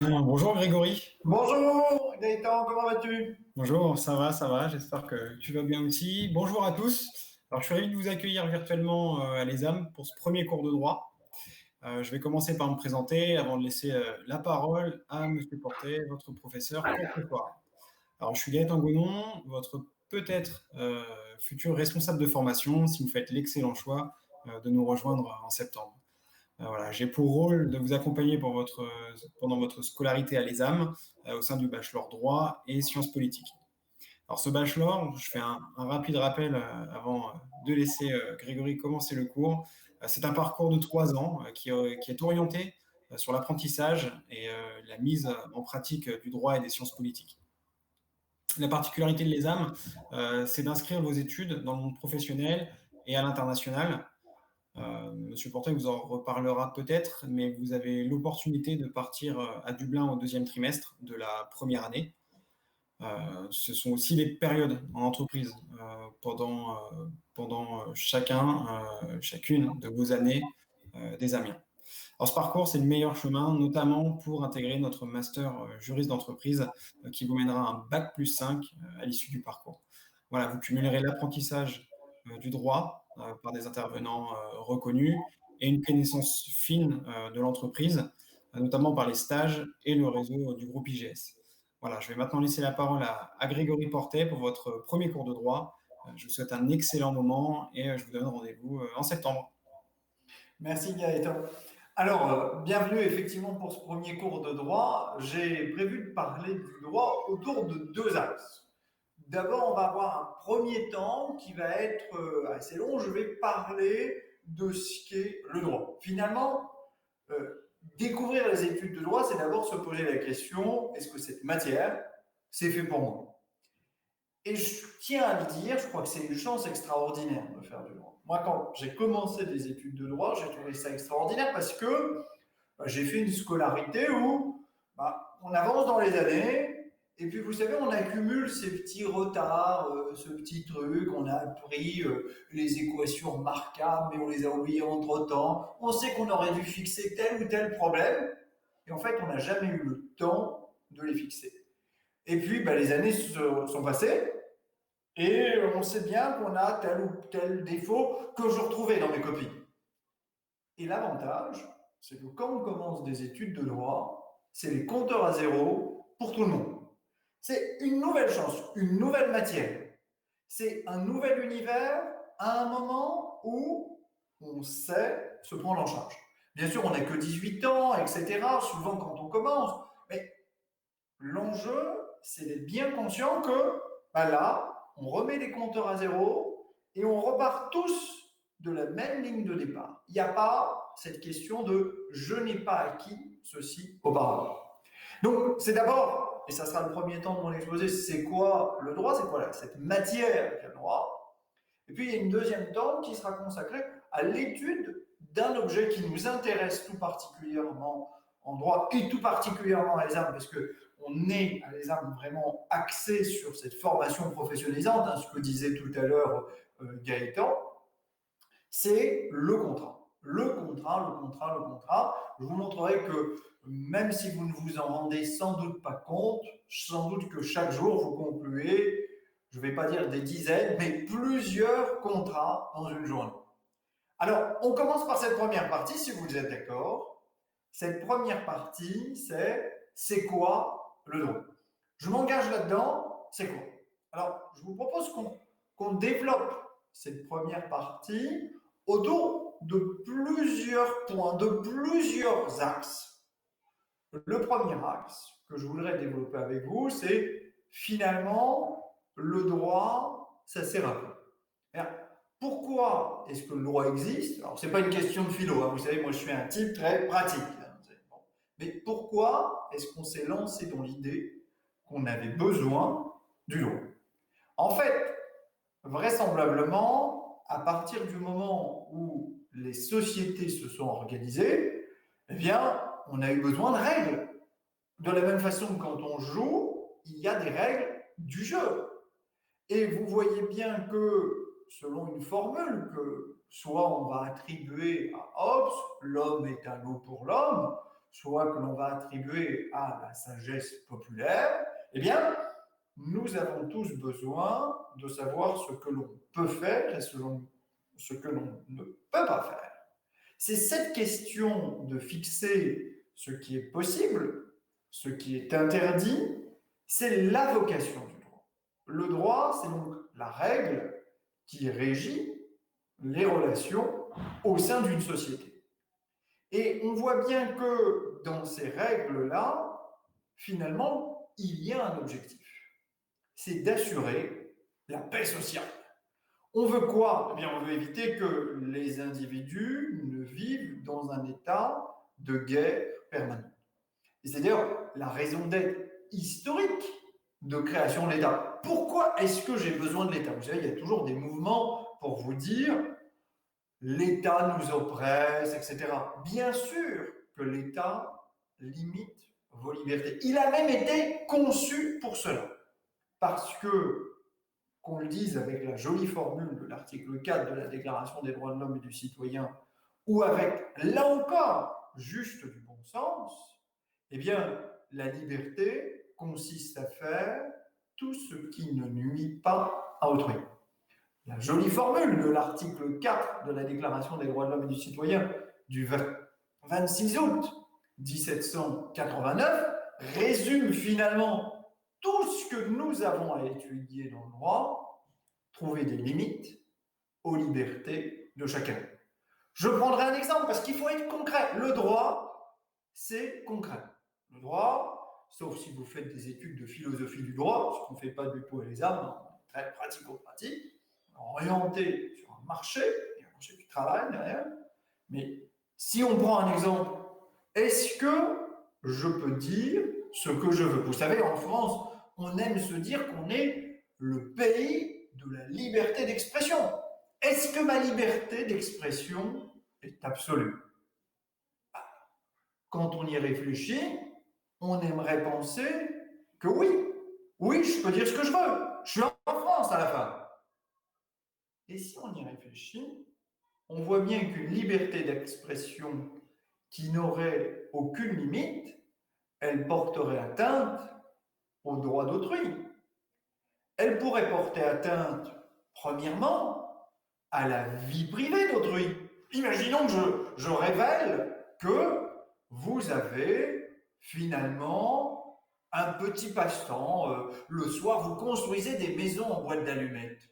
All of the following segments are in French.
Bonjour Grégory. Bonjour Gaëtan, comment vas-tu? Bonjour, ça va, j'espère que tu vas bien aussi. Bonjour à tous. Alors, je suis ravi de vous accueillir virtuellement à l'ESAM pour ce premier cours de droit. Je vais commencer par me présenter avant de laisser la parole à Monsieur Portet, votre professeur pour ce soir. Alors, je suis Gaëtan Gonon, votre peut-être futur responsable de formation si vous faites l'excellent choix de nous rejoindre en septembre. Voilà, j'ai pour rôle de vous accompagner pendant votre scolarité à l'ESAM au sein du bachelor droit et sciences politiques. Alors ce bachelor, je fais un rapide rappel avant de laisser Grégory commencer le cours. C'est un parcours de 3 ans qui est orienté sur l'apprentissage et la mise en pratique du droit et des sciences politiques. La particularité de l'ESAM, c'est d'inscrire vos études dans le monde professionnel et à l'international. Monsieur Portet vous en reparlera peut-être, mais vous avez l'opportunité de partir à Dublin au deuxième trimestre de la première année. Ce sont aussi des périodes en entreprise pendant chacune de vos années d'examen. Alors ce parcours, c'est le meilleur chemin, notamment pour intégrer notre master juriste d'entreprise qui vous mènera à un bac plus 5 à l'issue du parcours. Voilà, vous cumulerez l'apprentissage du droit par des intervenants reconnus et une connaissance fine de l'entreprise, notamment par les stages et le réseau du groupe IGS. Voilà, je vais maintenant laisser la parole à Grégory Portet pour votre premier cours de droit. Je vous souhaite un excellent moment et je vous donne rendez-vous en septembre. Merci Gaëtan. Alors, bienvenue effectivement pour ce premier cours de droit. J'ai prévu de parler du droit autour de deux axes. D'abord, on va avoir un premier temps qui va être assez long. Je vais parler de ce qu'est le droit. Finalement, découvrir les études de droit, c'est d'abord se poser la question, est-ce que cette matière, c'est fait pour moi? Et je tiens à le dire, je crois que c'est une chance extraordinaire de faire du droit. Moi, quand j'ai commencé des études de droit, j'ai trouvé ça extraordinaire parce que j'ai fait une scolarité où on avance dans les années et puis vous savez, on accumule ces petits retards, ce petit truc, on a appris les équations remarquables, mais on les a oubliées entre-temps. On sait qu'on aurait dû fixer tel ou tel problème et en fait, on n'a jamais eu le temps de les fixer. Et puis, les années sont passées et on sait bien qu'on a tel ou tel défaut que je retrouvais dans mes copies. Et l'avantage, c'est que quand on commence des études de droit, c'est les compteurs à zéro pour tout le monde. C'est une nouvelle chance, une nouvelle matière. C'est un nouvel univers à un moment où on sait se prendre en charge. Bien sûr, on n'a que 18 ans, etc., souvent quand on commence, mais l'enjeu, c'est d'être bien conscient que là, on remet les compteurs à zéro et on repart tous de la même ligne de départ. Il n'y a pas cette question de je n'ai pas acquis ceci auparavant. Donc, c'est d'abord, et ça sera le premier temps de mon exposé, c'est quoi le droit? C'est quoi cette matière qu'est le droit? Et puis, il y a une deuxième temps qui sera consacrée à l'étude d'un objet qui nous intéresse tout particulièrement en droit et tout particulièrement à l'ESAM, parce qu'on est à l'ESAM vraiment axé sur cette formation professionnalisante, ce que disait tout à l'heure Gaëtan, c'est le contrat. Le contrat, le contrat, le contrat. Je vous montrerai que même si vous ne vous en rendez sans doute pas compte, sans doute que chaque jour vous concluez, je ne vais pas dire des dizaines, mais plusieurs contrats dans une journée. Alors, on commence par cette première partie, si vous êtes d'accord. Cette première partie, c'est quoi le droit? Je m'engage là-dedans, c'est quoi? Alors, je vous propose qu'on développe cette première partie autour de plusieurs points, de plusieurs axes. Le premier axe que je voudrais développer avec vous, c'est finalement le droit, ça sert à quoi? Pourquoi est-ce que le droit existe? Alors, ce n'est pas une question de philo, vous savez, moi je suis un type très pratique. Mais pourquoi est-ce qu'on s'est lancé dans l'idée qu'on avait besoin du droit? En fait, vraisemblablement, à partir du moment où les sociétés se sont organisées, eh bien, on a eu besoin de règles. De la même façon que quand on joue, il y a des règles du jeu. Et vous voyez bien que, selon une formule que soit on va attribuer à Hobbes, l'homme est un lot pour l'homme, soit que l'on va attribuer à la sagesse populaire, eh bien, nous avons tous besoin de savoir ce que l'on peut faire et ce que l'on ne peut pas faire. C'est cette question de fixer ce qui est possible, ce qui est interdit, c'est la vocation du droit. Le droit, c'est donc la règle qui régit les relations au sein d'une société. Et on voit bien que dans ces règles-là, finalement, il y a un objectif. C'est d'assurer la paix sociale. On veut quoi? Eh bien, on veut éviter que les individus ne vivent dans un état de guerre permanente. Et c'est d'ailleurs la raison d'être historique de création de l'État. Pourquoi est-ce que j'ai besoin de l'État? Vous savez, il y a toujours des mouvements pour vous dire l'État nous oppresse, etc. Bien sûr que l'État limite vos libertés. Il a même été conçu pour cela. Parce que, qu'on le dise avec la jolie formule de l'article 4 de la Déclaration des droits de l'homme et du citoyen, ou avec, là encore, juste du bon sens, eh bien, la liberté consiste à faire tout ce qui ne nuit pas à autrui. La jolie formule de l'article 4 de la Déclaration des droits de l'homme et du citoyen du 26 août 1789 résume finalement tout ce que nous avons à étudier dans le droit, trouver des limites aux libertés de chacun. Je prendrai un exemple parce qu'il faut être concret. Le droit, c'est concret. Le droit, sauf si vous faites des études de philosophie du droit, ce qu'on ne fait pas du tout à l'ESAM, très pratico-pratique, orienté sur un marché, et un marché du travail derrière. Mais si on prend un exemple, est-ce que je peux dire ce que je veux? Vous savez, en France, on aime se dire qu'on est le pays de la liberté d'expression. Est-ce que ma liberté d'expression est absolue? Quand on y réfléchit, on aimerait penser que oui. Oui, je peux dire ce que je veux. Je suis en France à la fin. Et si on y réfléchit, on voit bien qu'une liberté d'expression qui n'aurait aucune limite, elle porterait atteinte aux droits d'autrui. Elle pourrait porter atteinte, premièrement, à la vie privée d'autrui. Imaginons que je révèle que vous avez finalement un petit passe-temps. Le soir, vous construisez des maisons en boîte d'allumettes.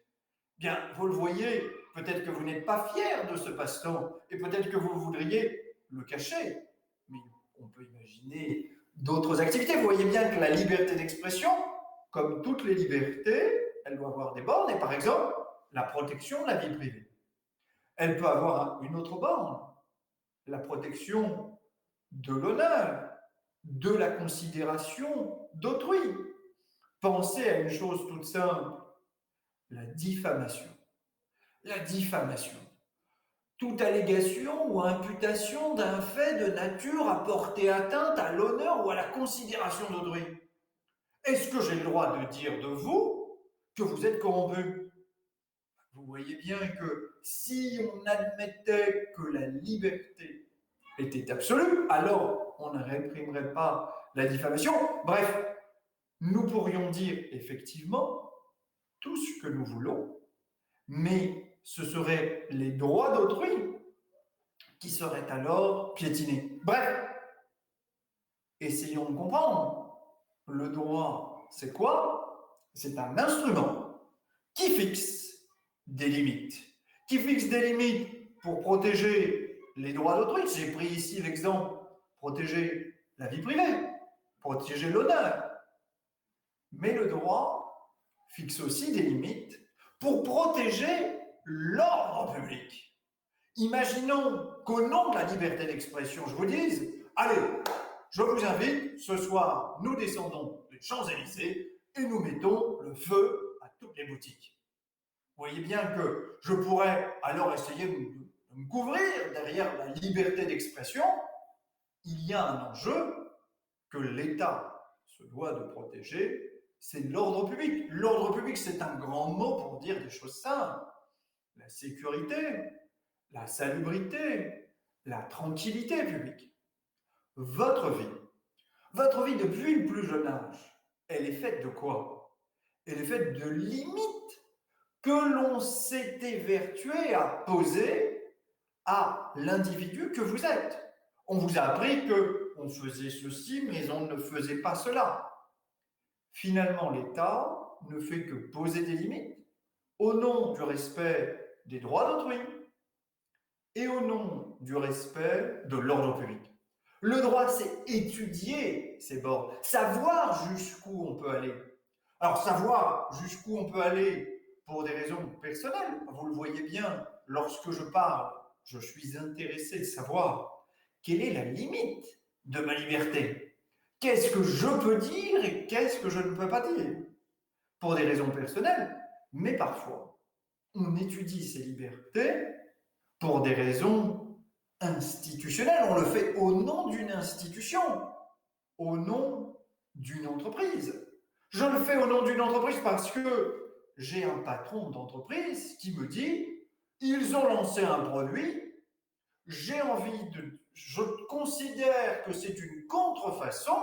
Bien, vous le voyez, peut-être que vous n'êtes pas fier de ce passe-temps et peut-être que vous voudriez le cacher. Mais on peut imaginer d'autres activités. Vous voyez bien que la liberté d'expression, comme toutes les libertés, elle doit avoir des bornes et par exemple, la protection de la vie privée. Elle peut avoir une autre borne, la protection de l'honneur, de la considération d'autrui. Pensez à une chose toute simple, la diffamation. La diffamation. Toute allégation ou imputation d'un fait de nature à porter atteinte à l'honneur ou à la considération d'autrui. Est-ce que j'ai le droit de dire de vous que vous êtes corrompu? Vous voyez bien que si on admettait que la liberté était absolue, alors on ne réprimerait pas la diffamation. Bref, nous pourrions dire effectivement tout ce que nous voulons, mais ce seraient les droits d'autrui qui seraient alors piétinés. Bref, essayons de comprendre. Le droit, c'est quoi? C'est un instrument qui fixe des limites. Qui fixe des limites pour protéger les droits d'autrui. J'ai pris ici l'exemple, protéger la vie privée, protéger l'honneur. Mais le droit fixe aussi des limites pour protéger l'ordre public. Imaginons qu'au nom de la liberté d'expression, je vous dise, allez, je vous invite, ce soir, nous descendons les Champs-Élysées et nous mettons le feu à toutes les boutiques. Vous voyez bien que je pourrais alors essayer de me couvrir derrière la liberté d'expression. Il y a un enjeu que l'État se doit de protéger, c'est l'ordre public. L'ordre public, c'est un grand mot pour dire des choses simples. La sécurité, la salubrité, la tranquillité publique. votre vie depuis le plus jeune âge, elle est faite de quoi? Elle est faite de limites que l'on s'est évertué à poser à l'individu que vous êtes. On vous a appris qu'on faisait ceci, mais on ne faisait pas cela. Finalement, l'État ne fait que poser des limites au nom du respect des droits d'autrui et au nom du respect de l'ordre public. Le droit, c'est étudier ces bornes, savoir jusqu'où on peut aller. Alors, savoir jusqu'où on peut aller pour des raisons personnelles, vous le voyez bien, lorsque je parle, je suis intéressé de savoir quelle est la limite de ma liberté. Qu'est-ce que je peux dire et qu'est-ce que je ne peux pas dire? Pour des raisons personnelles, mais parfois, on étudie ces libertés pour des raisons institutionnelles. On le fait au nom d'une institution, au nom d'une entreprise. Je le fais au nom d'une entreprise parce que j'ai un patron d'entreprise qui me dit « ils ont lancé un produit, j'ai envie de... je considère que c'est une contrefaçon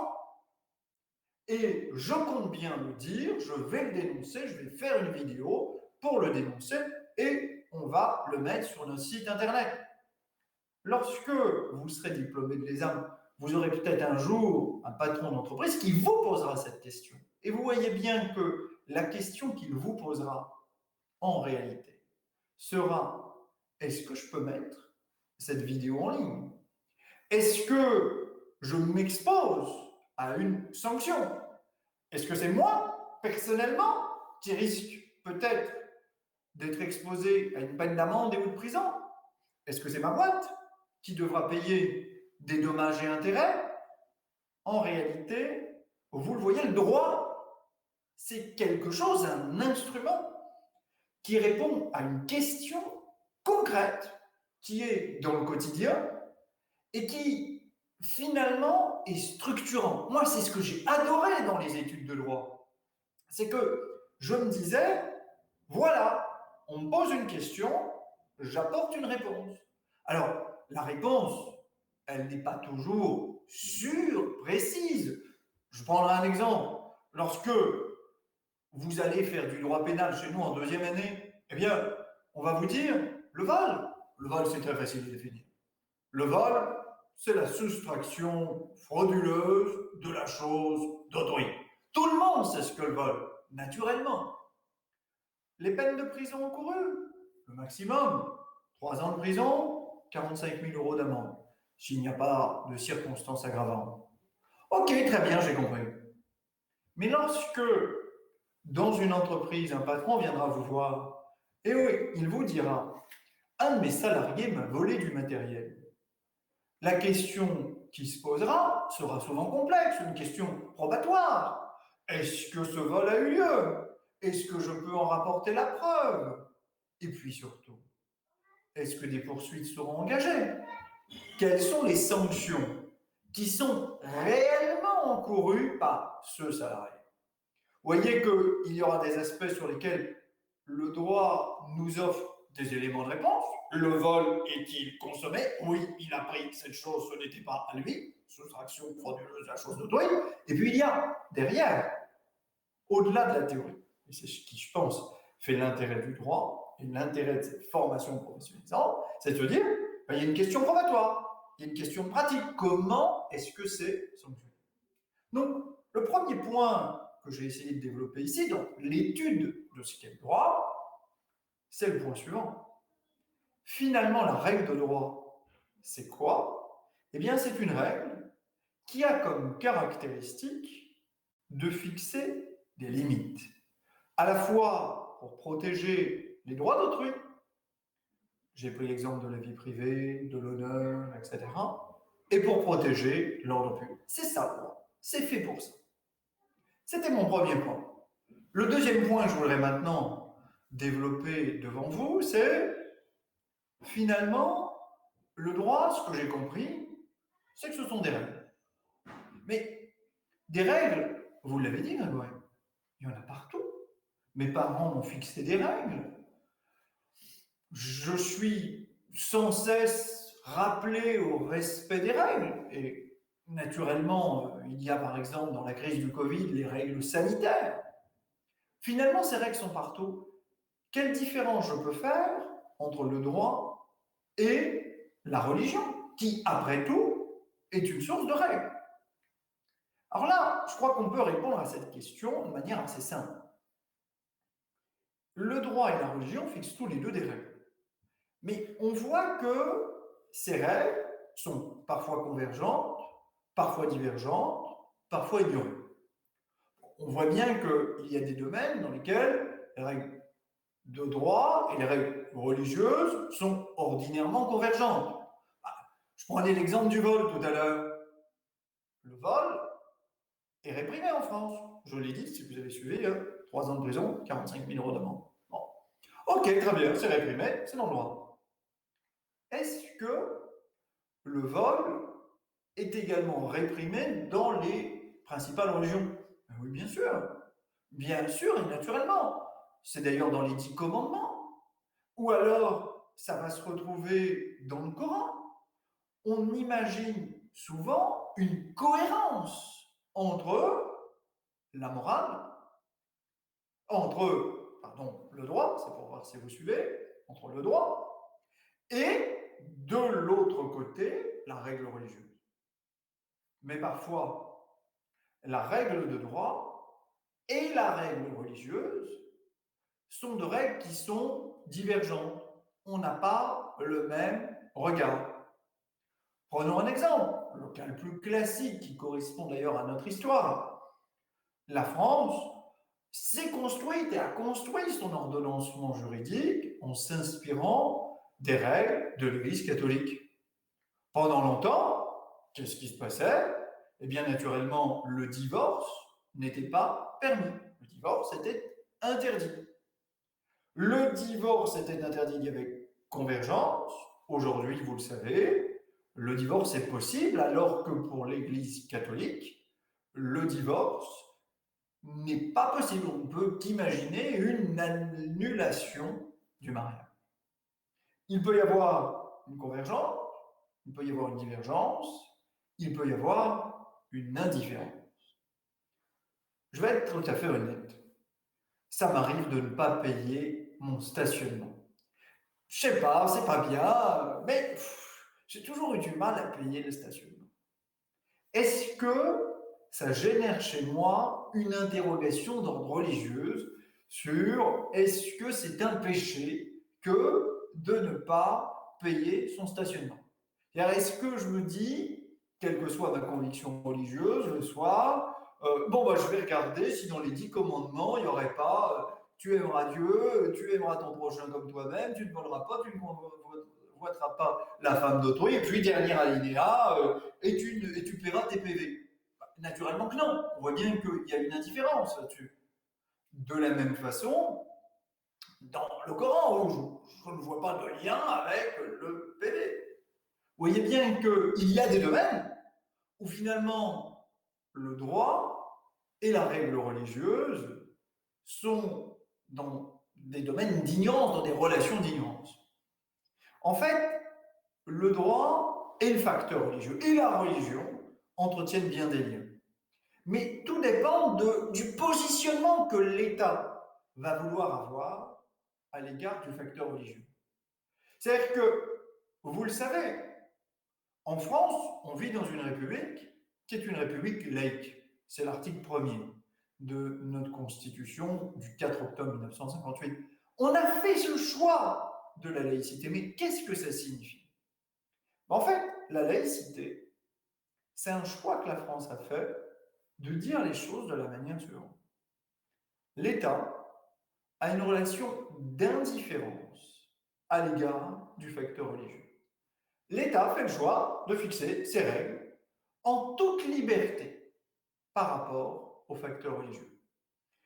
et je compte bien le dire, je vais le dénoncer, je vais faire une vidéo pour le dénoncer et on va le mettre sur notre site internet. » Lorsque vous serez diplômé de l'ESAM, vous aurez peut-être un jour un patron d'entreprise qui vous posera cette question. Et vous voyez bien que la question qu'il vous posera, en réalité, sera « est-ce que je peux mettre cette vidéo en ligne? Est-ce que je m'expose à une sanction? Est-ce que c'est moi, personnellement, qui risque peut-être d'être exposé à une peine d'amende et ou de prison? Est-ce que c'est ma boîte qui devra payer des dommages et intérêts? En réalité, vous le voyez, le droit, c'est quelque chose, un instrument qui répond à une question concrète qui est dans le quotidien et qui, finalement, est structurant. Moi, c'est ce que j'ai adoré dans les études de droit. C'est que je me disais, voilà, on me pose une question, j'apporte une réponse. Alors, la réponse, elle n'est pas toujours sûre, précise. Je prendrai un exemple. Lorsque vous allez faire du droit pénal chez nous en deuxième année, eh bien, on va vous dire le vol. Le vol, c'est très facile à définir. Le vol, c'est la soustraction frauduleuse de la chose d'autrui. Tout le monde sait ce que le vol, naturellement. Les peines de prison encourues, le maximum, 3 ans de prison, 45 000 € d'amende, s'il n'y a pas de circonstances aggravantes. Ok, très bien, j'ai compris. Mais lorsque, dans une entreprise, un patron viendra vous voir, et oui, il vous dira, un de mes salariés m'a volé du matériel. La question qui se posera sera souvent complexe, une question probatoire. Est-ce que ce vol a eu lieu? Est-ce que je peux en rapporter la preuve? Et puis surtout, est-ce que des poursuites seront engagées? Quelles sont les sanctions qui sont réellement encourues par ce salarié? Vous voyez qu'il y aura des aspects sur lesquels le droit nous offre des éléments de réponse. Le vol est-il consommé? Oui, il a pris cette chose, ce n'était pas à lui. Soustraction frauduleuse de la chose d'autrui. Et puis il y a derrière, au-delà de la théorie, et c'est ce qui, je pense, fait l'intérêt du droit et l'intérêt de cette formation professionnalisante, c'est de se dire, il y a une question probatoire, il y a une question de pratique. Comment est-ce que c'est sanctionné? Donc, le premier point que j'ai essayé de développer ici, dans l'étude de ce qu'est le droit, c'est le point suivant. Finalement, la règle de droit, c'est quoi? Eh bien, c'est une règle qui a comme caractéristique de fixer des limites, à la fois pour protéger les droits d'autrui, j'ai pris l'exemple de la vie privée, de l'honneur, etc., et pour protéger l'ordre public. C'est ça, le droit. C'est fait pour ça. C'était mon premier point. Le deuxième point que je voudrais maintenant développer devant vous, c'est finalement, le droit, ce que j'ai compris, c'est que ce sont des règles. Mais des règles, vous l'avez dit, Grégoire, il y en a partout. Mes parents m'ont fixé des règles. Je suis sans cesse rappelé au respect des règles. Et naturellement, il y a par exemple dans la crise du Covid les règles sanitaires. Finalement, ces règles sont partout. Quelle différence je peux faire entre le droit et la religion, qui, après tout, est une source de règles? Alors là, je crois qu'on peut répondre à cette question de manière assez simple. Le droit et la religion fixent tous les deux des règles. Mais on voit que ces règles sont parfois convergentes, parfois divergentes, parfois ignorées. On voit bien qu'il y a des domaines dans lesquels les règles de droit et les règles religieuses sont ordinairement convergentes. Je prenais l'exemple du vol tout à l'heure. Le vol est réprimé en France. Je l'ai dit, si vous avez suivi, 3 ans de prison, 45 000 € d'amende. Bon. Ok, très bien, c'est réprimé, c'est dans le droit. Est-ce que le vol est également réprimé dans les principales religions? Oui, bien sûr. Bien sûr et naturellement. C'est d'ailleurs dans les 10 commandements. Ou alors, ça va se retrouver dans le Coran. On imagine souvent une cohérence entre la morale, le droit, c'est pour voir si vous suivez, entre le droit, et de l'autre côté, la règle religieuse. Mais parfois, la règle de droit et la règle religieuse sont de règles qui sont divergentes. On n'a pas le même regard. Prenons un exemple, le cas le plus classique qui correspond d'ailleurs à notre histoire. La France s'est construite et a construit son ordonnancement juridique en s'inspirant des règles de l'Église catholique. Pendant longtemps, qu'est-ce qui se passait? Eh bien, naturellement, le divorce n'était pas permis. Le divorce était interdit. Le divorce était interdit, il y avait convergence. Aujourd'hui, vous le savez, le divorce est possible, alors que pour l'Église catholique, le divorce n'est pas possible. On ne peut qu'imaginer une annulation du mariage. Il peut y avoir une convergence, il peut y avoir une divergence, il peut y avoir une indifférence. Je vais être tout à fait honnête. Ça m'arrive de ne pas payer mon stationnement. Je sais pas, c'est pas bien, mais j'ai toujours eu du mal à payer le stationnement. Est-ce que ça génère chez moi une interrogation d'ordre religieuse sur est-ce que c'est un péché que de ne pas payer son stationnement? Est-ce que je me dis, quelle que soit ma conviction religieuse, le soir, je vais regarder si dans les 10 commandements, il n'y aurait pas tu aimeras Dieu, tu aimeras ton prochain comme toi-même, tu ne voleras pas, tu ne convoiteras pas la femme d'autrui, et puis dernier alinéa, et tu paieras tes PV. Naturellement que non, on voit bien qu'il y a une indifférence là-dessus. De la même façon, dans le Coran, où je ne vois pas de lien avec le PV. Vous voyez bien qu'il y a des domaines où finalement le droit et la règle religieuse sont dans des domaines d'ignorance, dans des relations d'ignorance. En fait, le droit et le facteur religieux et la religion entretiennent bien des liens. Mais tout dépend du positionnement que l'État va vouloir avoir à l'égard du facteur religieux. C'est-à-dire que, vous le savez, en France, on vit dans une république qui est une république laïque. C'est l'article 1er de notre Constitution du 4 octobre 1958. On a fait ce choix de la laïcité, mais qu'est-ce que ça signifie? En fait, la laïcité, c'est un choix que la France a fait de dire les choses de la manière suivante. L'État a une relation d'indifférence à l'égard du facteur religieux. L'État fait le choix de fixer ses règles en toute liberté par rapport au facteur religieux.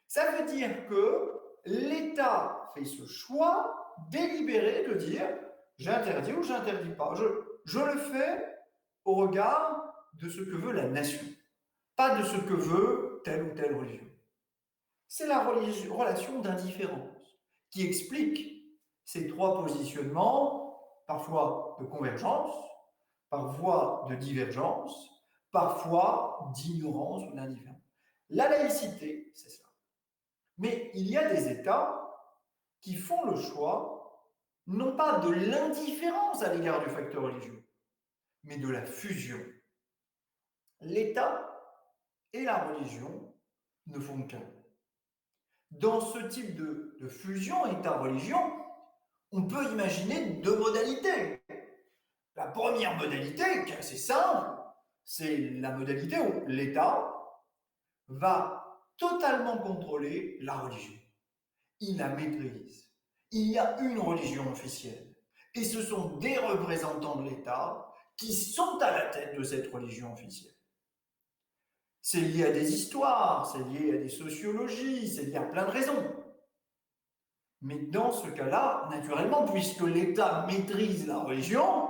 Ça veut dire que l'État fait ce choix délibéré de dire j'interdis ou j'interdis pas. Je le fais au regard de ce que veut la nation, pas de ce que veut telle ou telle religion. C'est la relation d'indifférence qui explique ces 3 positionnements, parfois de convergence, parfois de divergence, parfois d'ignorance ou d'indifférence. La laïcité, c'est ça. Mais il y a des États qui font le choix, non pas de l'indifférence à l'égard du facteur religieux, mais de la fusion. L'État et la religion ne font qu'un. Dans ce type de fusion État-religion, on peut imaginer deux modalités. La première modalité, qui est assez simple, c'est la modalité où l'État va totalement contrôler la religion. Il la maîtrise. Il y a une religion officielle. Et ce sont des représentants de l'État qui sont à la tête de cette religion officielle. C'est lié à des histoires, c'est lié à des sociologies, c'est lié à plein de raisons. Mais dans ce cas-là, naturellement, puisque l'État maîtrise la religion,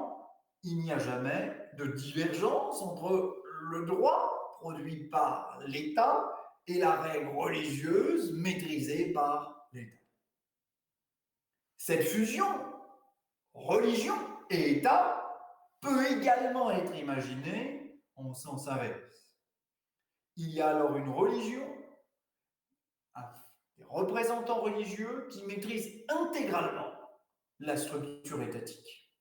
il n'y a jamais de divergence entre le droit produit par l'État et la règle religieuse maîtrisée par l'État. Cette fusion, religion et État, peut également être imaginée en sens inverse. Il y a alors une religion, des représentants religieux qui maîtrisent intégralement la structure étatique.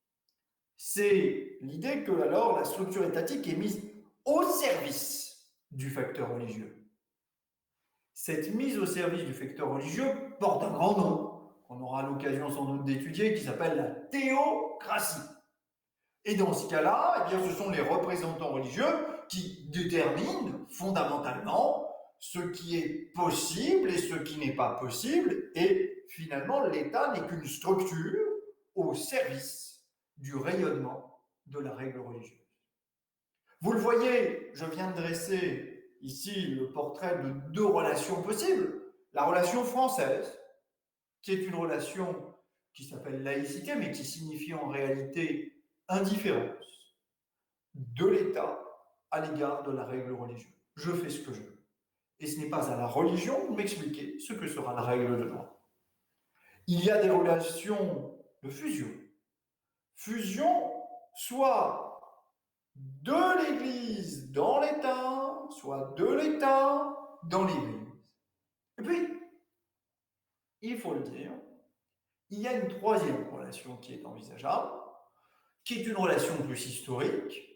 C'est l'idée que alors la structure étatique est mise au service du facteur religieux. Cette mise au service du facteur religieux porte un grand nom, qu'on aura l'occasion sans doute d'étudier, qui s'appelle la théocratie. Et dans ce cas-là, eh bien, ce sont les représentants religieux qui déterminent fondamentalement ce qui est possible et ce qui n'est pas possible. Et finalement, l'État n'est qu'une structure au service du rayonnement de la règle religieuse. Vous le voyez, je viens de dresser ici le portrait de deux relations possibles. La relation française, qui est une relation qui s'appelle laïcité, mais qui signifie en réalité indifférence de l'État à l'égard de la règle religieuse. Je fais ce que je veux. Et ce n'est pas à la religion de m'expliquer ce que sera la règle de droit. Il y a des relations de fusion. Fusion, soit de l'Église dans l'État, soit de l'État dans l'Église. Et puis, il faut le dire, il y a une troisième relation qui est envisageable, qui est une relation plus historique,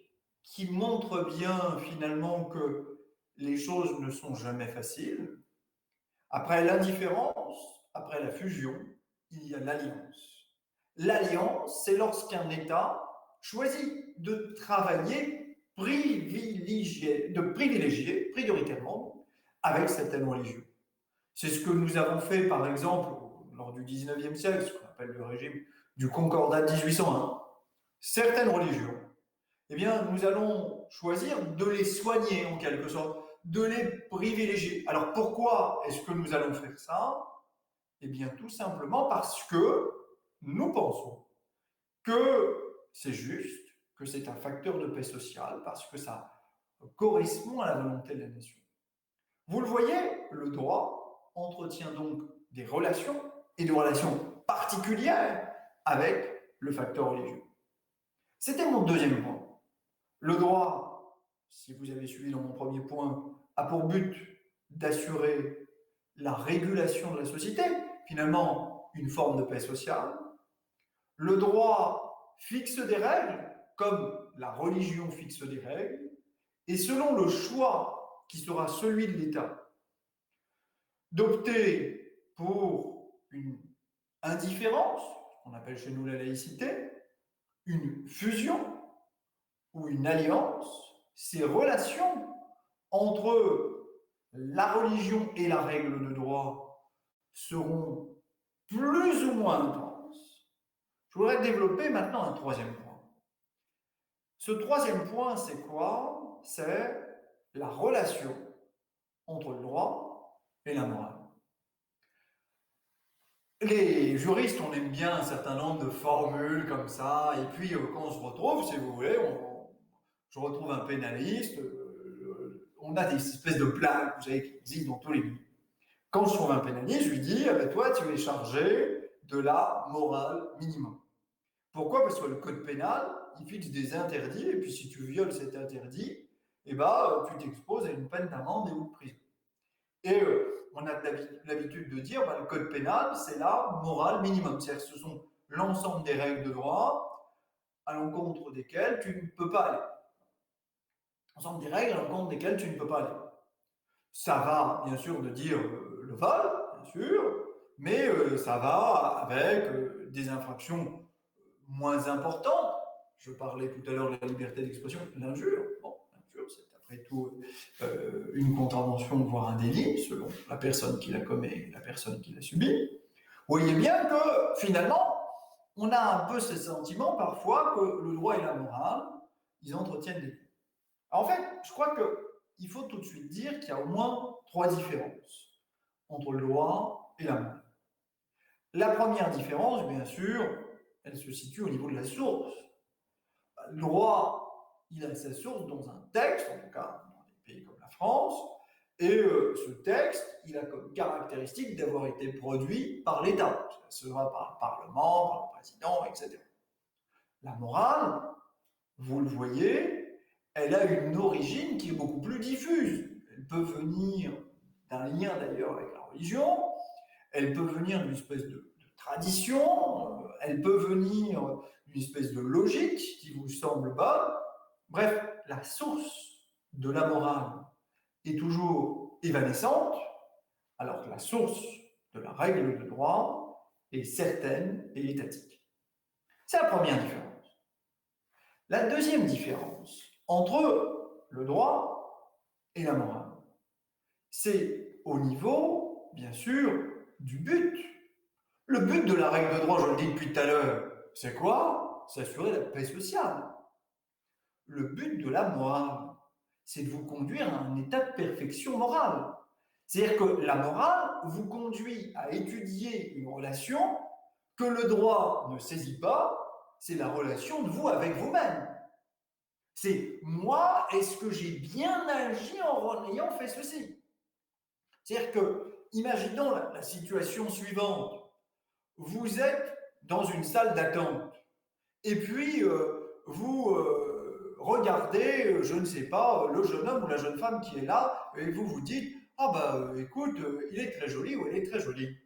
qui montre bien finalement que les choses ne sont jamais faciles. Après l'indifférence, après la fusion, il y a l'alliance. L'alliance, c'est lorsqu'un État choisit de travailler prioritairement avec certaines religions. C'est ce que nous avons fait, par exemple, lors du 19e siècle, ce qu'on appelle le régime du Concordat de 1801. Certaines religions, eh bien, nous allons choisir de les soigner en quelque sorte, de les privilégier. Alors pourquoi est-ce que nous allons faire ça? Eh bien, tout simplement parce que nous pensons que c'est juste, que c'est un facteur de paix sociale, parce que ça correspond à la volonté de la nation. Vous le voyez, le droit entretient donc des relations, et des relations particulières avec le facteur religieux. C'était mon deuxième point. Le droit, si vous avez suivi dans mon premier point, a pour but d'assurer la régulation de la société, finalement une forme de paix sociale. Le droit fixe des règles, comme la religion fixe des règles, et selon le choix qui sera celui de l'État, d'opter pour une indifférence, qu'on appelle chez nous la laïcité, une fusion ou une alliance, ces relations entre la religion et la règle de droit seront plus ou moins intenses. Je voudrais développer maintenant un troisième point. Ce troisième point, c'est quoi? C'est la relation entre le droit et la morale. Les juristes, on aime bien un certain nombre de formules comme ça, et puis quand on se retrouve, si vous voulez, je retrouve un pénaliste, on a des espèces de blagues, vous savez, qui existent dans tous les milieux. Quand je trouve un pénaliste, je lui dis, ah ben toi, tu es chargé de la morale minimum. Pourquoi? Parce que le code pénal, il fixe des interdits, et puis si tu violes cet interdit, tu t'exposes à une peine d'amende et ou de prison. Et on a l'habitude de dire le code pénal, c'est la morale minimum. C'est-à-dire que ce sont l'ensemble des règles de droit à l'encontre desquelles tu ne peux pas aller. L'ensemble des règles à l'encontre desquelles tu ne peux pas aller. Ça va, bien sûr, de dire le vol, bien sûr, mais ça va avec des infractions moins importantes. Je parlais tout à l'heure de la liberté d'expression, l'injure. Bon, l'injure, c'est après tout une contravention, voire un délit, selon la personne qui la commet et la personne qui la subit. Vous voyez bien que, finalement, on a un peu ce sentiment parfois que le droit et la morale, ils entretiennent des liens. En fait, je crois qu'il faut tout de suite dire qu'il y a au moins 3 différences entre le droit et la morale. La première différence, bien sûr, elle se situe au niveau de la source. Le droit, il a sa source dans un texte, en tout cas dans des pays comme la France, et ce texte, il a comme caractéristique d'avoir été produit par l'État. Ça va par le Parlement, par le président, etc. La morale, vous le voyez, elle a une origine qui est beaucoup plus diffuse. Elle peut venir d'un lien d'ailleurs avec la religion, elle peut venir d'une espèce de tradition, elle peut venir d'une espèce de logique qui vous semble bonne. Bref, la source de la morale est toujours évanescente, alors que la source de la règle de droit est certaine et étatique. C'est la première différence. La deuxième différence entre le droit et la morale, c'est au niveau, bien sûr, du but. Le but de la règle de droit, je le dis depuis tout à l'heure, c'est quoi? C'est assurer la paix sociale. Le but de la morale, c'est de vous conduire à un état de perfection morale. C'est-à-dire que la morale vous conduit à étudier une relation que le droit ne saisit pas, c'est la relation de vous avec vous-même. C'est moi, est-ce que j'ai bien agi en ayant fait ceci? C'est-à-dire que, imaginons la situation suivante. Vous êtes dans une salle d'attente et puis vous regardez, je ne sais pas, le jeune homme ou la jeune femme qui est là et vous vous dites « Ah bah écoute, il est très joli ou elle est très jolie ».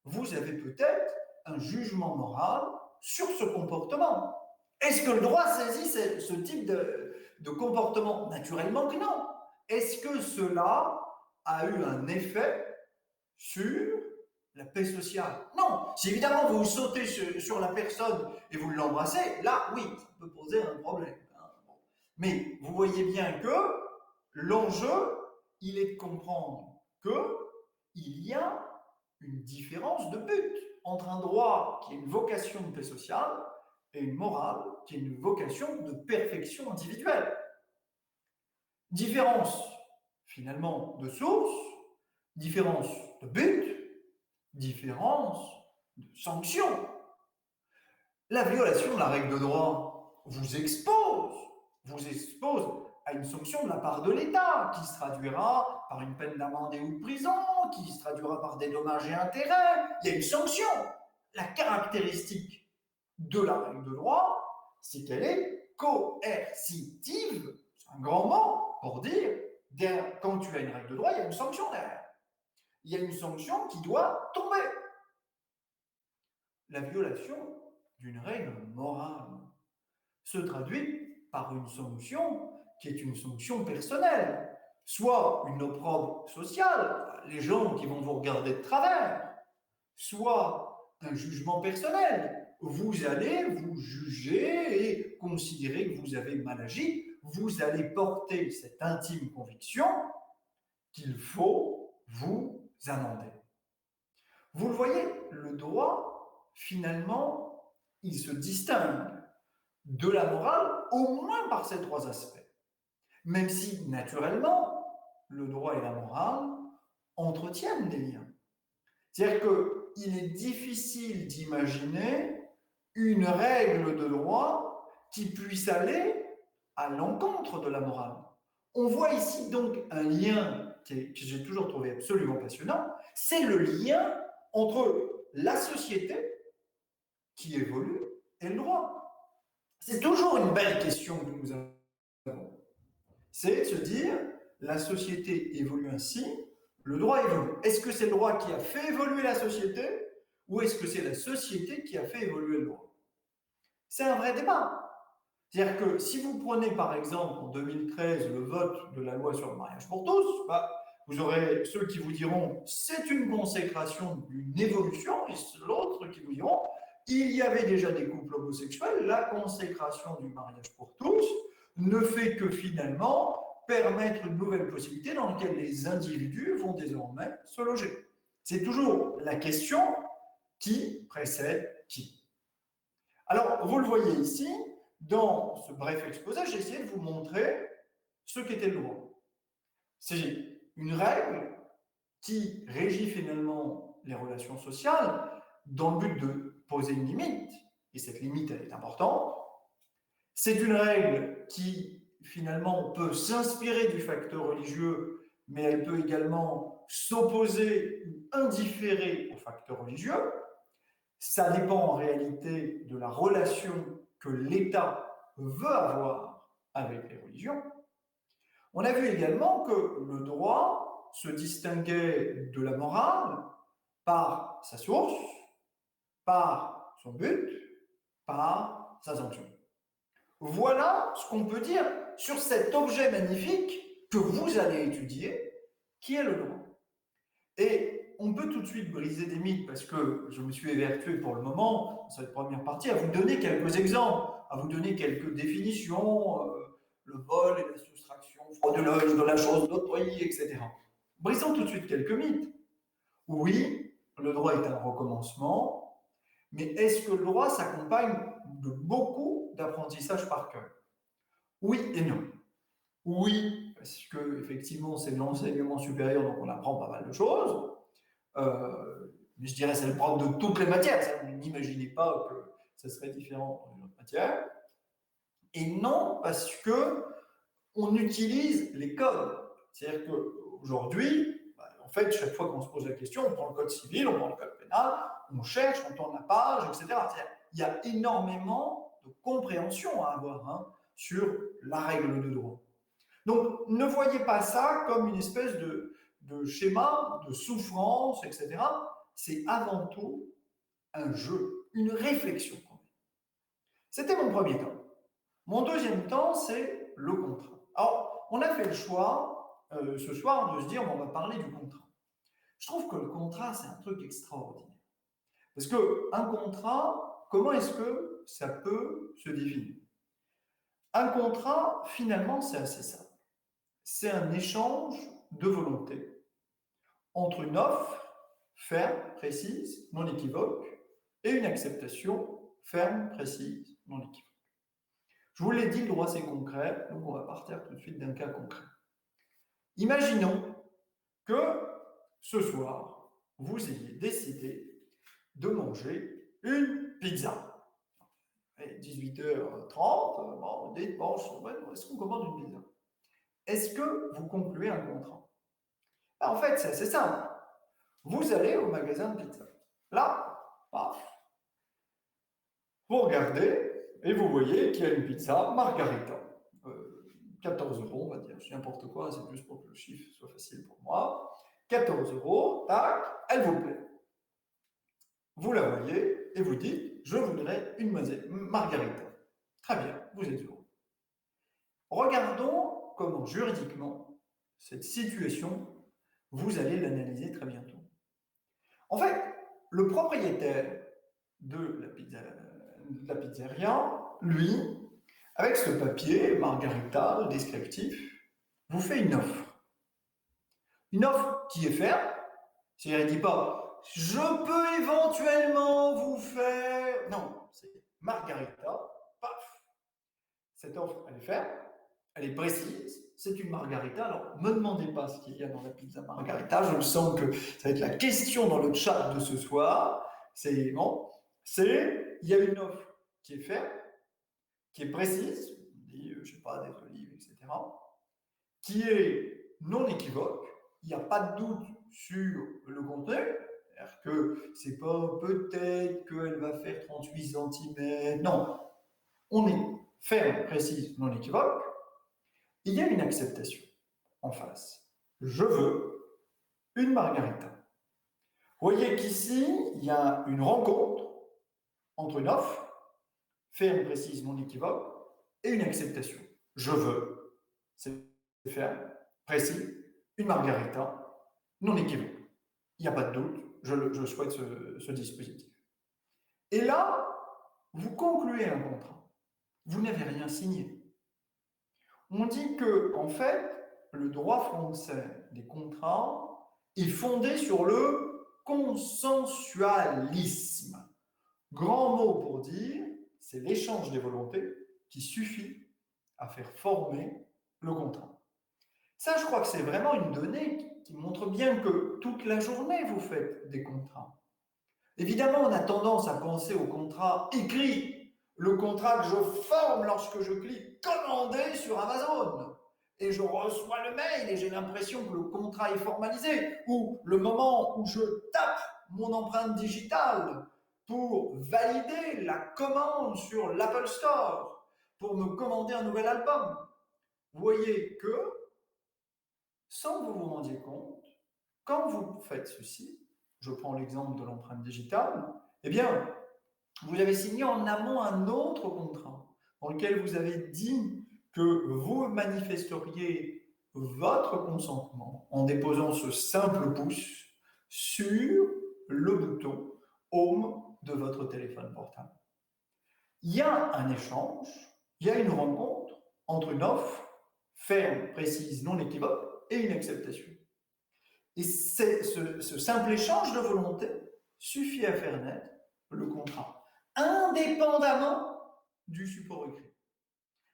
Vous avez peut-être un jugement moral sur ce comportement. Est-ce que le droit saisit ce type de comportement? Naturellement que non. Est-ce que cela a eu un effet sur la paix sociale? Non. Si évidemment vous sautez sur la personne et vous l'embrassez, là, oui, ça peut poser un problème. Mais vous voyez bien que l'enjeu, il est de comprendre qu'il y a une différence de but entre un droit qui a une vocation de paix sociale et une morale qui a une vocation de perfection individuelle. Différence, finalement, de source, différence de but, différence de sanction. La violation de la règle de droit vous expose à une sanction de la part de l'État, qui se traduira par une peine d'amende ou de prison, qui se traduira par des dommages et intérêts. Il y a une sanction. La caractéristique de la règle de droit, c'est qu'elle est coercitive. C'est un grand mot pour dire, quand tu as une règle de droit, il y a une sanction derrière. Il y a une sanction qui doit tomber. La violation d'une règle morale se traduit par une sanction qui est une sanction personnelle, soit une opprobre sociale, les gens qui vont vous regarder de travers, soit un jugement personnel. Vous allez vous juger et considérer que vous avez mal agi, vous allez porter cette intime conviction qu'il faut vous amender. Vous le voyez, le droit, finalement, il se distingue de la morale au moins par ces 3 aspects. Même si, naturellement, le droit et la morale entretiennent des liens. C'est-à-dire qu'il est difficile d'imaginer une règle de droit qui puisse aller à l'encontre de la morale. On voit ici donc un lien que j'ai toujours trouvé absolument passionnant, c'est le lien entre la société qui évolue et le droit. C'est toujours une belle question que nous avons. C'est de se dire, la société évolue ainsi, le droit évolue. Est-ce que c'est le droit qui a fait évoluer la société ou est-ce que c'est la société qui a fait évoluer le droit? C'est un vrai débat. C'est-à-dire que si vous prenez par exemple en 2013 le vote de la loi sur le mariage pour tous, vous aurez ceux qui vous diront c'est une consécration d'une évolution et l'autre qui vous diront il y avait déjà des couples homosexuels, la consécration du mariage pour tous ne fait que finalement permettre une nouvelle possibilité dans laquelle les individus vont désormais se loger. C'est toujours la question qui précède qui. Alors, vous le voyez ici, dans ce bref exposé, j'ai essayé de vous montrer ce qu'était le droit. C'est une règle qui régit finalement les relations sociales dans le but de poser une limite, et cette limite, elle est importante. C'est une règle qui, finalement, peut s'inspirer du facteur religieux, mais elle peut également s'opposer ou indifférer au facteur religieux. Ça dépend en réalité de la relation que l'État veut avoir avec les religions. On a vu également que le droit se distinguait de la morale par sa source, par son but, par sa sanction. Voilà ce qu'on peut dire sur cet objet magnifique que vous allez étudier, qui est le droit. Et on peut tout de suite briser des mythes parce que je me suis évertué pour le moment, dans cette première partie, à vous donner quelques exemples, à vous donner quelques définitions, le vol et la soustraction frauduleuse de la chose d'autrui, etc. Brisons tout de suite quelques mythes. Oui, le droit est un recommencement, mais est-ce que le droit s'accompagne de beaucoup d'apprentissage par cœur? Oui et non. Oui, parce que effectivement c'est l'enseignement supérieur, donc on apprend pas mal de choses. Mais je dirais c'est le propre de toutes les matières. N'imaginez pas que ça serait différent dans une autre matière. Et non, parce que on utilise les codes. C'est-à-dire qu'aujourd'hui, en fait, chaque fois qu'on se pose la question, on prend le code civil, on prend le code pénal, on cherche, on tourne la page, etc. Il y a énormément de compréhension à avoir sur la règle de droit. Donc, ne voyez pas ça comme une espèce de schéma de souffrance, etc. C'est avant tout un jeu, une réflexion. C'était mon premier temps. Mon deuxième temps, c'est le contrat. Alors, on a fait le choix ce soir de se dire on va parler du contrat. Je trouve que le contrat, c'est un truc extraordinaire. Parce qu'un contrat, comment est-ce que ça peut se définir? Un contrat, finalement, c'est assez simple. C'est un échange de volonté entre une offre ferme, précise, non équivoque, et une acceptation ferme, précise, non équivoque. Je vous l'ai dit, le droit c'est concret, donc on va partir tout de suite d'un cas concret. Imaginons que ce soir, vous ayez décidé de manger une pizza. 18h30, bon, dites, bon, est-ce qu'on commande une pizza? Est-ce que vous concluez un contrat? En fait, c'est assez simple. Vous allez au magasin de pizza. Là, paf, vous regardez et vous voyez qu'il y a une pizza margarita. 14 €, on va dire, c'est n'importe quoi, c'est juste pour que le chiffre soit facile pour moi. 14 €, tac, elle vous plaît. Vous la voyez et vous dites, je voudrais une margarita. Très bien, vous êtes heureux. Regardons comment juridiquement cette situation, vous allez l'analyser très bientôt. En fait, le propriétaire de la pizzeria, lui, avec ce papier, margarita, descriptif, vous fait une offre. Une offre qui est ferme, c'est-à-dire il ne dit pas « je peux éventuellement vous faire… » Non, c'est margarita, paf. Cette offre, elle est ferme, elle est précise, c'est une margarita. Alors, ne me demandez pas ce qu'il y a dans la pizza margarita, je sens que ça va être la question dans le chat de ce soir. C'est bon, il y a une offre qui est ferme, qui est précise, on dit, je ne sais pas, des olives, etc., qui est non équivoque, il n'y a pas de doute sur le contenu, c'est-à-dire que c'est pas peut-être qu'elle va faire 38 cm, non, on est ferme, précise, non équivoque, Il y a une acceptation en face. Je veux une margarita. Vous voyez qu'ici, il y a une rencontre entre une offre, ferme, précise, non équivoque, et une acceptation. Je veux, c'est ferme, précis, une margarita, non équivoque. Il n'y a pas de doute, je souhaite ce dispositif. Et là, vous concluez un contrat. Vous n'avez rien signé. On dit que, en fait, le droit français des contrats est fondé sur le consensualisme. Grand mot pour dire, c'est l'échange des volontés qui suffit à faire former le contrat. Ça, je crois que c'est vraiment une donnée qui montre bien que toute la journée, vous faites des contrats. Évidemment, on a tendance à penser au contrat écrit, le contrat que je forme lorsque je clique commander sur Amazon et je reçois le mail et j'ai l'impression que le contrat est formalisé, ou le moment où je tape mon empreinte digitale pour valider la commande sur l'Apple Store, pour me commander un nouvel album. Vous voyez que, sans que vous vous rendiez compte, quand vous faites ceci, je prends l'exemple de l'empreinte digitale, eh bien, vous avez signé en amont un autre contrat dans lequel vous avez dit que vous manifesteriez votre consentement en déposant ce simple pouce sur le bouton Home de votre téléphone portable. Il y a un échange, il y a une rencontre entre une offre ferme, précise, non équivoque et une acceptation. Et ce simple échange de volonté suffit à faire naître le contrat, indépendamment du support écrit.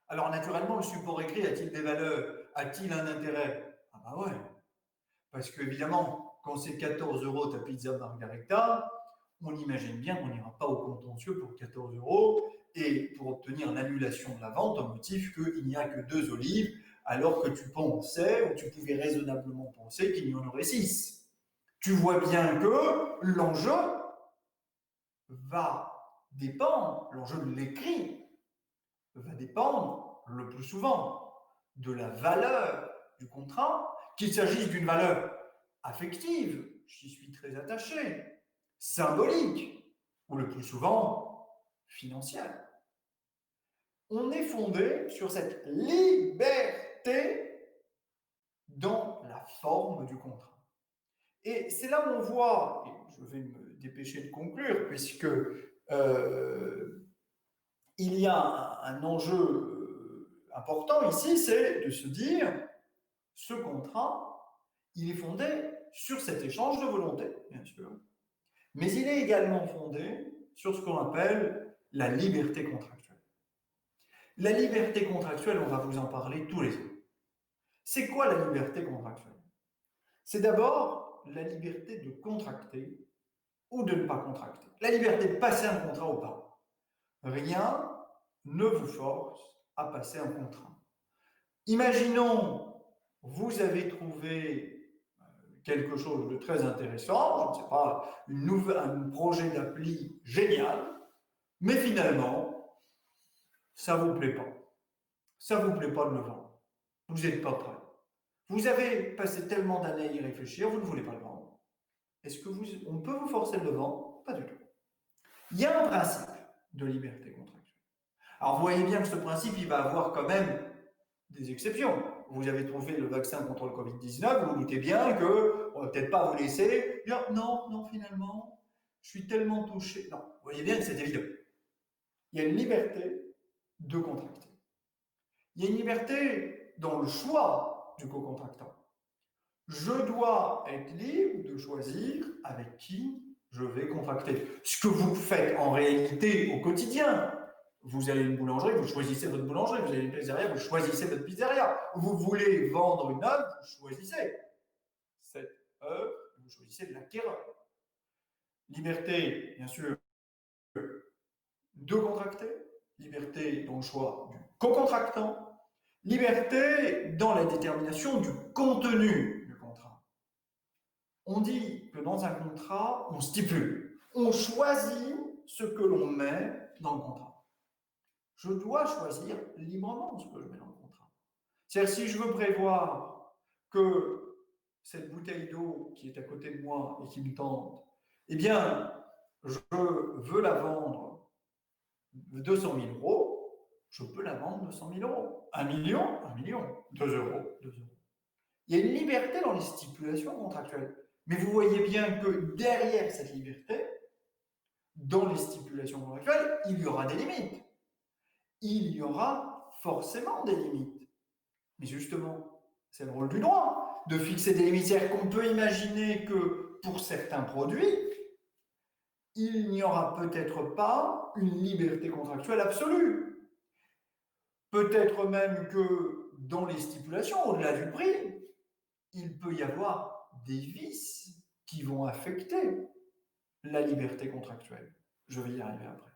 Alors naturellement, le support écrit a-t-il des valeurs? A-t-il un intérêt? Ah bah ouais, parce qu'évidemment, quand c'est 14 € ta pizza margarita, on imagine bien qu'on n'ira pas au contentieux pour 14 € et pour obtenir l'annulation de la vente au motif qu'il n'y a que 2 olives, alors que tu pensais, ou tu pouvais raisonnablement penser qu'il y en aurait 6. Tu vois bien que l'enjeu va dépendre, l'enjeu de l'écrit va dépendre le plus souvent de la valeur du contrat, qu'il s'agisse d'une valeur affective, j'y suis très attaché, symbolique, ou le plus souvent financière. On est fondé sur cette liberté dans la forme du contrat. Et c'est là où on voit, et je vais me dépêcher de conclure, puisque il y a un enjeu important ici, c'est de se dire, ce contrat, il est fondé sur cet échange de volonté, bien sûr, mais il est également fondé sur ce qu'on appelle la liberté contractuelle. La liberté contractuelle, on va vous en parler tous les jours. C'est quoi la liberté contractuelle? C'est d'abord la liberté de contracter ou de ne pas contracter. La liberté de passer un contrat ou pas. Rien ne vous force à passer un contrat. Imaginons, vous avez trouvé quelque chose de très intéressant, je ne sais pas, un projet d'appli génial, mais finalement, ça ne vous plaît pas. Ça ne vous plaît pas de le vendre. Vous n'êtes pas prêt. Vous avez passé tellement d'années à y réfléchir, vous ne voulez pas le vendre. Est-ce qu'on peut vous forcer de le vendre? Pas du tout. Il y a un principe de liberté contractuelle. Alors, vous voyez bien que ce principe, il va avoir quand même des exceptions. Vous avez trouvé le vaccin contre le Covid-19, vous vous doutez bien qu'on ne va peut-être pas vous laisser dire non, finalement, je suis tellement touché. Non, vous voyez bien que c'est évident. Il y a une liberté de contracter. Il y a une liberté dans le choix du co-contractant. Je dois être libre de choisir avec qui je vais contracter. Ce que vous faites en réalité au quotidien. Vous allez à une boulangerie, vous choisissez votre boulangerie. Vous allez à une pizzeria, vous choisissez votre pizzeria. Vous voulez vendre une œuvre, vous choisissez cette œuvre, vous choisissez l'acquéreur. Liberté, bien sûr, de contracter. Liberté dans le choix du co-contractant. Liberté dans la détermination du contenu du contrat. On dit que dans un contrat, on stipule, on choisit ce que l'on met dans le contrat. Je dois choisir librement ce que je mets dans le contrat. C'est-à-dire, si je veux prévoir que cette bouteille d'eau qui est à côté de moi et qui me tente, eh bien, je veux la vendre 200 000 euros, je peux la vendre 200 000 euros. 1 million, 1 million. 2 euros, 2 euros. Il y a une liberté dans les stipulations contractuelles. Mais vous voyez bien que derrière cette liberté, dans les stipulations contractuelles, il y aura des limites. Il y aura forcément des limites. Mais justement, c'est le rôle du droit de fixer des limites. C'est-à-dire qu'on peut imaginer que pour certains produits, il n'y aura peut-être pas une liberté contractuelle absolue. Peut-être même que dans les stipulations, au-delà du prix, il peut y avoir des vices qui vont affecter la liberté contractuelle. Je vais y arriver après.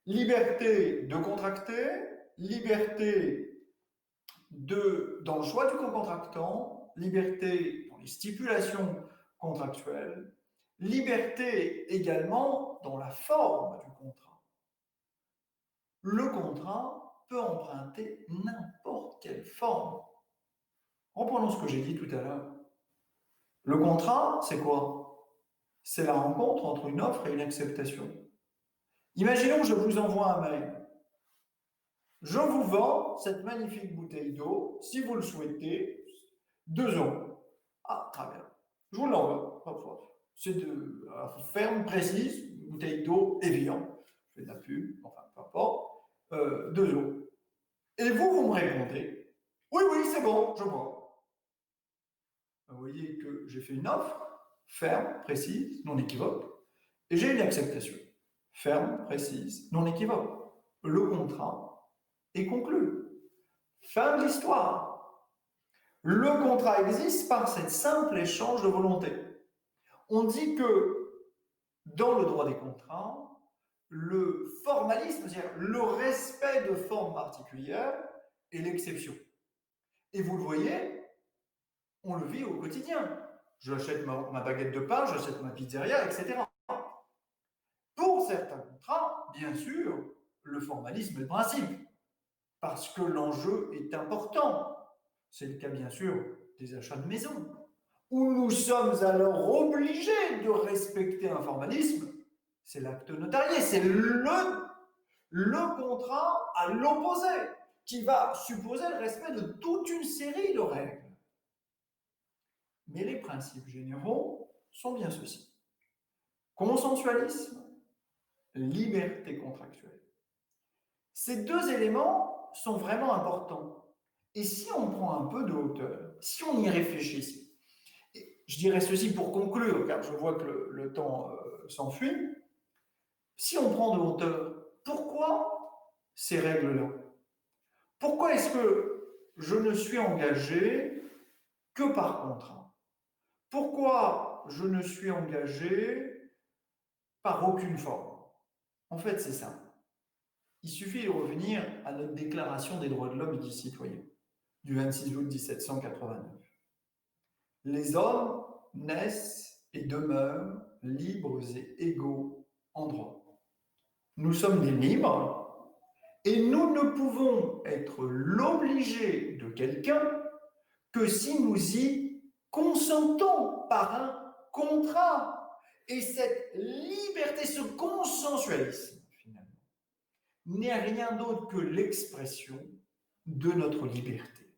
Liberté de contracter, liberté dans le choix du co-contractant, liberté dans les stipulations contractuelles, liberté également dans la forme du contrat. Le contrat peut emprunter n'importe quelle forme. Reprenons ce que j'ai dit tout à l'heure. Le contrat, c'est quoi? C'est la rencontre entre une offre et une acceptation. Imaginons que je vous envoie un mail. Je vous vends cette magnifique bouteille d'eau, si vous le souhaitez, 2 euros. Ah, très bien. Je vous l'envoie, parfois. C'est de ferme, précise, une bouteille d'eau évidente. Je fais de la pub, enfin, peu importe. 2 euros. Et vous me répondez, oui, oui, c'est bon, je vois. Vous voyez que j'ai fait une offre, ferme, précise, non équivoque, et j'ai une acceptation. Ferme, précise, non équivoque. Le contrat est conclu. Fin de l'histoire. Le contrat existe par cet simple échange de volonté. On dit que dans le droit des contrats, le formalisme, c'est-à-dire le respect de formes particulières, est l'exception. Et vous le voyez, on le vit au quotidien. J'achète ma baguette de pain, j'achète ma pizzeria, etc. Pour certains contrats, bien sûr, le formalisme est le principe, parce que l'enjeu est important. C'est le cas, bien sûr, des achats de maison, où nous sommes alors obligés de respecter un formalisme. C'est l'acte notarié, c'est le contrat à l'opposé, qui va supposer le respect de toute une série de règles. Mais les principes généraux sont bien ceux-ci. Consensualisme, liberté contractuelle. Ces deux éléments sont vraiment importants. Et si on prend un peu de hauteur, si on y réfléchit, je dirais ceci pour conclure, car je vois que le temps s'enfuit, si on prend de hauteur, pourquoi ces règles-là? Pourquoi est-ce que je ne suis engagé que par contrat? Pourquoi je ne suis engagé par aucune forme? En fait, c'est simple. Il suffit de revenir à notre Déclaration des droits de l'homme et du citoyen du 26 août 1789. Les hommes naissent et demeurent libres et égaux en droit. Nous sommes des libres et nous ne pouvons être l'obligé de quelqu'un que si nous y consentons par un contrat. Et cette liberté, ce consensualisme, finalement, n'est rien d'autre que l'expression de notre liberté.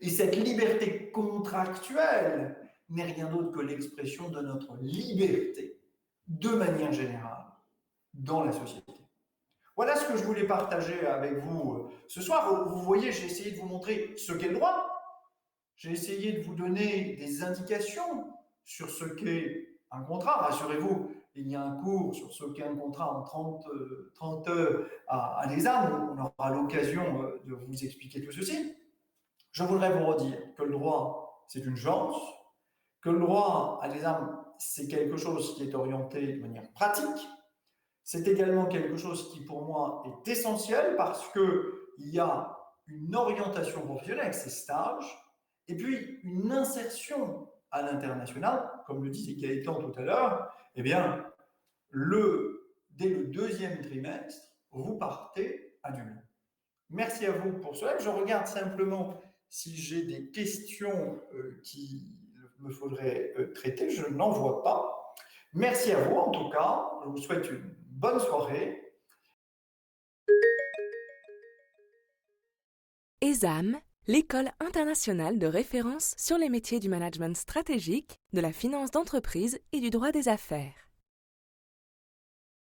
Et cette liberté contractuelle n'est rien d'autre que l'expression de notre liberté, de manière générale, dans la société. Voilà ce que je voulais partager avec vous ce soir. Vous voyez, j'ai essayé de vous montrer ce qu'est le droit. J'ai essayé de vous donner des indications sur ce qu'est un contrat. Rassurez-vous, il y a un cours sur ce qu'est un contrat en 30 heures à l'ESAM. On aura l'occasion de vous expliquer tout ceci. Je voudrais vous redire que le droit, c'est une chance, que le droit à l'ESAM, c'est quelque chose qui est orienté de manière pratique. C'est également quelque chose qui, pour moi, est essentiel parce qu'il y a une orientation professionnelle avec ses stages et puis une insertion à l'international, comme le disait Gaëtan tout à l'heure. Eh bien, dès le 2e trimestre, vous partez à Dublin. Merci à vous pour cela. Je regarde simplement si j'ai des questions qui me faudrait traiter. Je n'en vois pas. Merci à vous en tout cas. Je vous souhaite une bonne soirée. ESAM, l'école internationale de référence sur les métiers du management stratégique, de la finance d'entreprise et du droit des affaires.